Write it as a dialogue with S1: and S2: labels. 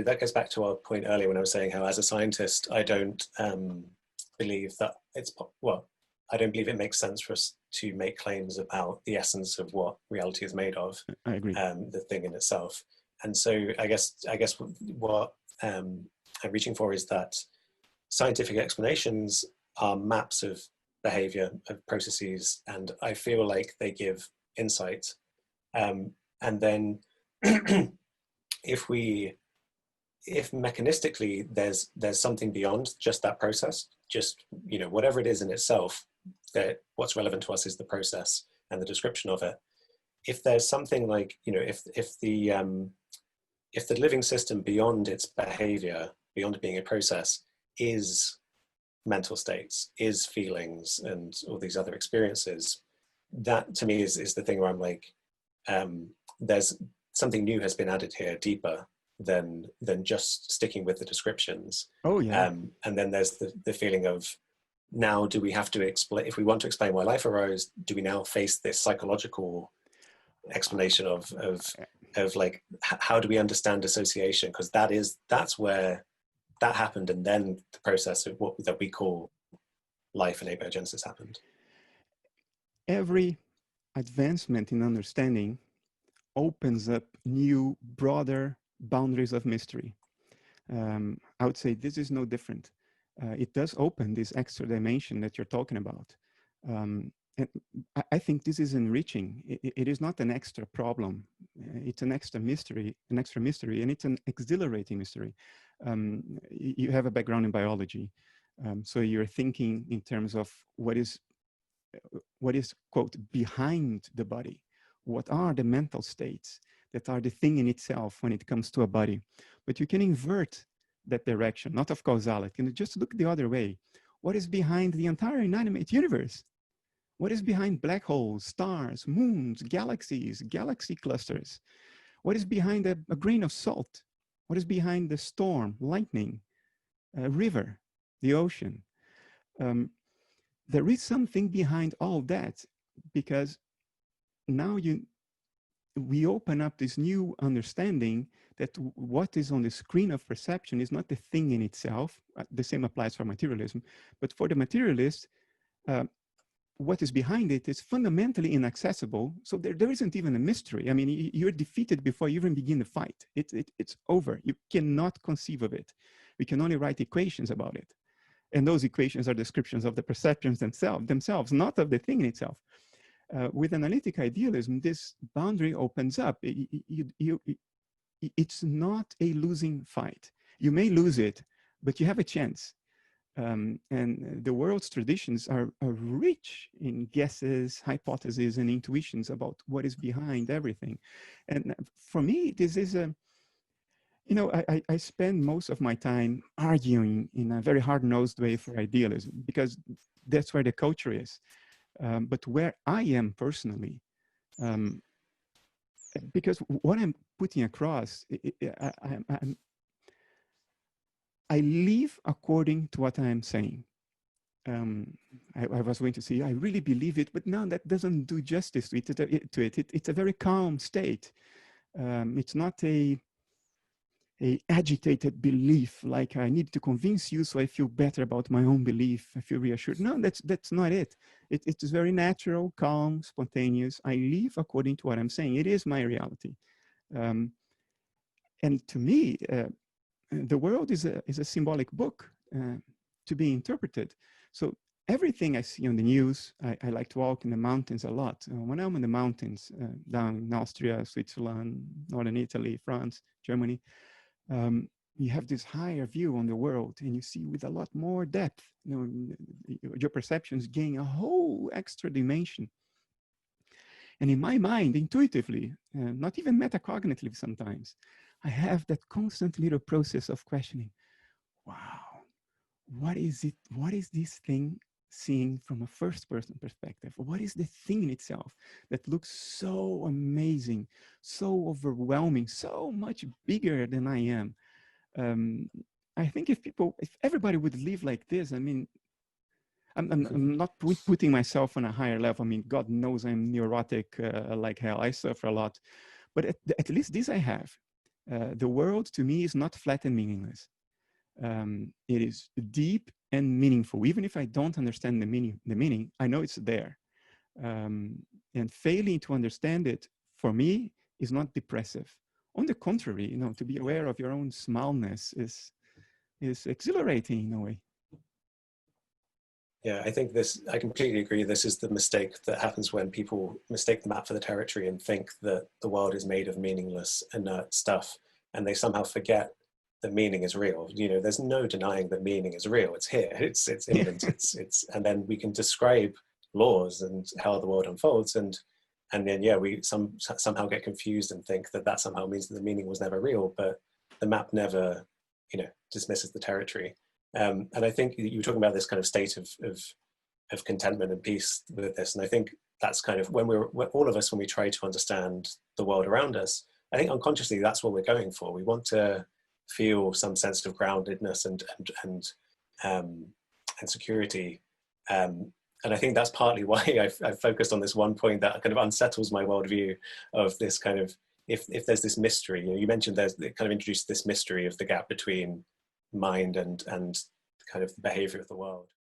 S1: that goes back to our point earlier when I was saying how, as a scientist, I don't believe that I don't believe it makes sense for us to make claims about the essence of what reality is made of.
S2: I agree.
S1: The thing in itself. And so I guess what I'm reaching for is that scientific explanations are maps of behavior, of processes, and I feel like they give insight. And then if mechanistically there's something beyond just that process, just, you know, whatever it is in itself, that what's relevant to us is the process and the description of it. If there's something like, you know, if the living system beyond its behavior, beyond being a process, is mental states, is feelings and all these other experiences, that to me is the thing where I'm like, there's something new has been added here, deeper than just sticking with the descriptions.
S2: Oh yeah.
S1: And then there's the feeling of, now do we have to explain, if we want to explain why life arose, do we now face this psychological explanation of like, how do we understand association? Because that's where that happened, and then the process of what that we call life and abiogenesis happened.
S2: Every advancement in understanding opens up new, broader boundaries of mystery. I would say this is no different. It does open this extra dimension that you're talking about. And I think this is enriching. It is not an extra problem. It's an extra mystery, and it's an exhilarating mystery. You have a background in biology, so you're thinking in terms of what is, quote, behind the body. What are the mental states that are the thing in itself when it comes to a body? But you can invert that direction, not of causality, and just look the other way. What is behind the entire inanimate universe? What is behind black holes, stars, moons, galaxies, galaxy clusters? What is behind a grain of salt? What is behind the storm, lightning, a river, the ocean? There is something behind all that, because now we open up this new understanding that what is on the screen of perception is not the thing in itself. The same applies for materialism, but for the materialist, what is behind it is fundamentally inaccessible. So there isn't even a mystery. I mean, you're defeated before you even begin the fight. It's over. You cannot conceive of it. We can only write equations about it. And those equations are descriptions of the perceptions themselves, not of the thing in itself. With analytic idealism, this boundary opens up. It's not a losing fight. You may lose it, but you have a chance. And the world's traditions are rich in guesses, hypotheses, and intuitions about what is behind everything. And for me, this is you know, I spend most of my time arguing in a very hard-nosed way for idealism, because that's where the culture is. But where I am personally, because what I'm putting across, I live according to what I'm saying. I was going to say, I really believe it, but no, that doesn't do justice to it. It's a very calm state. It's not a agitated belief, like I need to convince you so I feel better about my own belief, I feel reassured. No, that's not it. It's very natural, calm, spontaneous. I live according to what I'm saying. It is my reality. And to me, the world is a symbolic book to be interpreted. So everything I see on the news, I like to walk in the mountains a lot. When I'm in the mountains, down in Austria, Switzerland, Northern Italy, France, Germany, you have this higher view on the world, and you see with a lot more depth. You know, your perceptions gain a whole extra dimension. And in my mind, intuitively, not even metacognitively sometimes, I have that constant little process of questioning. Wow, what is it? What is this thing seeing from a first-person perspective? What is the thing in itself that looks so amazing, so overwhelming, so much bigger than I am? I think if everybody would live like this, I mean, I'm not putting myself on a higher level. I mean, God knows I'm neurotic like hell. I suffer a lot. But at least this I have. The world to me is not flat and meaningless. It is deep and meaningful. Even if I don't understand the meaning, I know it's there. And failing to understand it, for me, is not depressive. On the contrary, you know, to be aware of your own smallness is exhilarating in a way.
S1: Yeah, I think I completely agree. This is the mistake that happens when people mistake the map for the territory and think that the world is made of meaningless, inert stuff, and they somehow forget that meaning is real. You know, there's no denying that meaning is real. It's here. It's imminent. And then we can describe laws and how the world unfolds, and then yeah, we somehow get confused and think that somehow means that the meaning was never real, but the map never, you know, dismisses the territory. And I think you were talking about this kind of state of contentment and peace with this. And I think that's kind of when all of us, when we try to understand the world around us, I think unconsciously that's what we're going for. We want to feel some sense of groundedness and security. And I think that's partly why I've focused on this one point that kind of unsettles my worldview of this kind of, if there's this mystery, you know, you mentioned it kind of introduced this mystery of the gap between mind and kind of the behavior of the world.